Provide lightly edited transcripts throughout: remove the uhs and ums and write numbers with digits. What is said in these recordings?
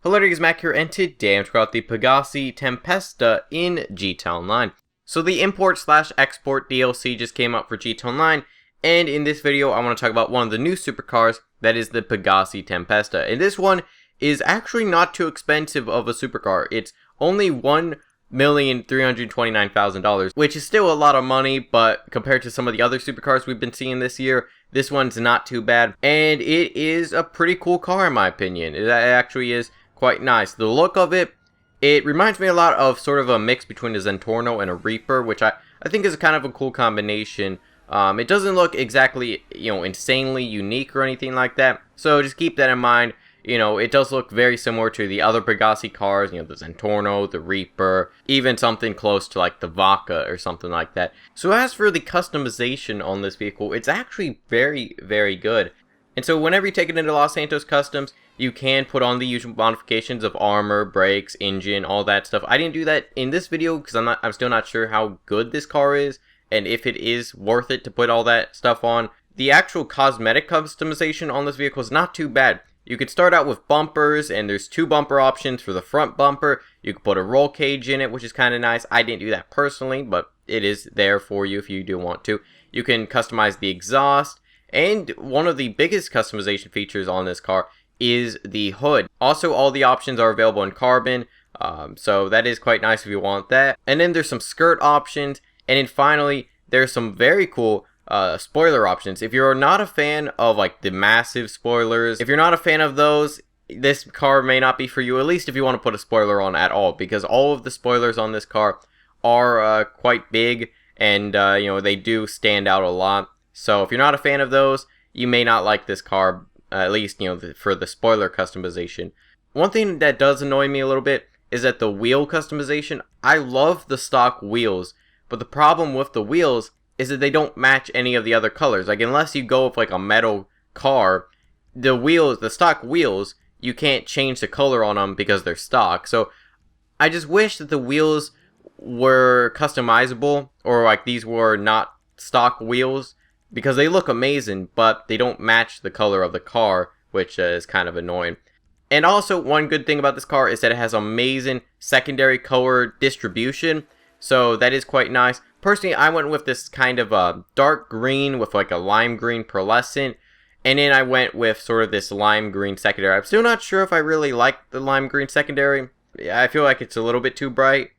Hello, it is Mac here, and today I'm talking about the Pegassi Tempesta in GTA Online. So the import/export DLC just came out for GTA Online, and in this video I want to talk about one of the new supercars, that is the Pegassi Tempesta. And this one is actually not too expensive of a supercar. It's only $1,329,000, which is still a lot of money, but compared to some of the other supercars we've been seeing this year, this one's not too bad. And it is a pretty cool car in my opinion. It actually is quite nice. The look of it, it reminds me a lot of sort of a mix between a Zentorno and a Reaper, which I think is kind of a cool combination. It doesn't look exactly, insanely unique or anything like that, so just keep that in mind. It does look very similar to the other Pegassi cars, the Zentorno, the Reaper, even something close to like the Vaca or something like that. So as for the customization on this vehicle, it's actually very, very good. And so whenever you take it into Los Santos Customs, you can put on the usual modifications of armor, brakes, engine, all that stuff. I didn't do that in this video because I'm still not sure how good this car is and if it is worth it to put all that stuff on. The actual cosmetic customization on this vehicle is not too bad. You could start out with bumpers, and there's two bumper options for the front bumper. You could put a roll cage in it, which is kind of nice. I didn't do that personally, but it is there for you if you do want to. You can customize the exhaust, and one of the biggest customization features on this car is the hood. Also, all the options are available in carbon, so that is quite nice if you want that. And then there's some skirt options, and then finally, there's some very cool spoiler options. If you're not a fan of like the massive spoilers, if you're not a fan of those, this car may not be for you, at least if you want to put a spoiler on at all, because all of the spoilers on this car are quite big, and they do stand out a lot. So if you're not a fan of those, you may not like this car, at least for the spoiler customization. One thing that does annoy me a little bit is that the wheel customization, I love the stock wheels, but the problem with the wheels is that they don't match any of the other colors. Like, unless you go with like a metal car, the stock wheels, you can't change the color on them because they're stock. So I just wish that the wheels were customizable, or like these were not stock wheels, because they look amazing, but they don't match the color of the car, which is kind of annoying. And also, one good thing about this car is that it has amazing secondary color distribution, so that is quite nice. Personally, I went with this kind of dark green with like a lime green pearlescent, and then I went with sort of this lime green secondary. I'm still not sure if I really like the lime green secondary. I feel like it's a little bit too bright,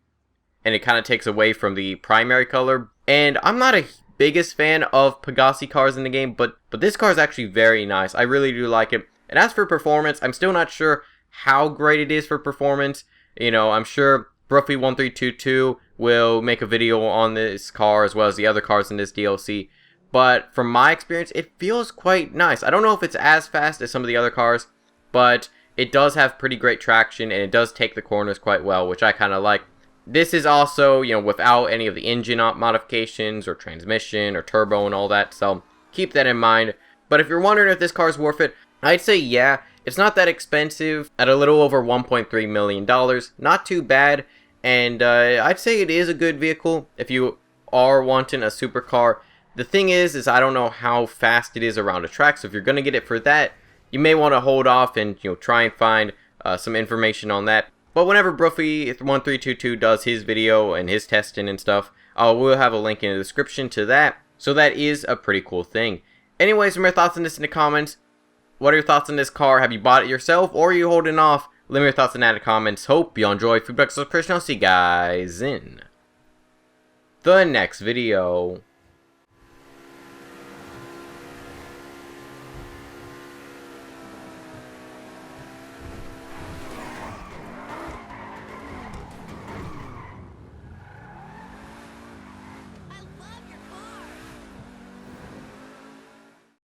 and it kind of takes away from the primary color. And I'm not a biggest fan of Pegassi cars in the game, but this car is actually very nice. I really do like it. And as for performance, I'm still not sure how great it is for performance. I'm sure Broughy1322 will make a video on this car as well as the other cars in this DLC. But from my experience, it feels quite nice. I don't know if it's as fast as some of the other cars, but it does have pretty great traction, and it does take the corners quite well, which I kind of like. This is also, without any of the engine modifications or transmission or turbo and all that, so keep that in mind. But if you're wondering if this car is worth it, I'd say yeah. It's not that expensive at a little over $1.3 million. Not too bad, and I'd say it is a good vehicle if you are wanting a supercar. The thing is I don't know how fast it is around a track, so if you're going to get it for that, you may want to hold off and try and find some information on that. But whenever Broughy1322 does his video and his testing and stuff, we'll have a link in the description to that. So that is a pretty cool thing. Anyways, leave your thoughts on this in the comments. What are your thoughts on this car? Have you bought it yourself, or are you holding off? Leave me your thoughts in the comments. Hope you enjoy. Feedback, subscription. I'll see you guys in the next video.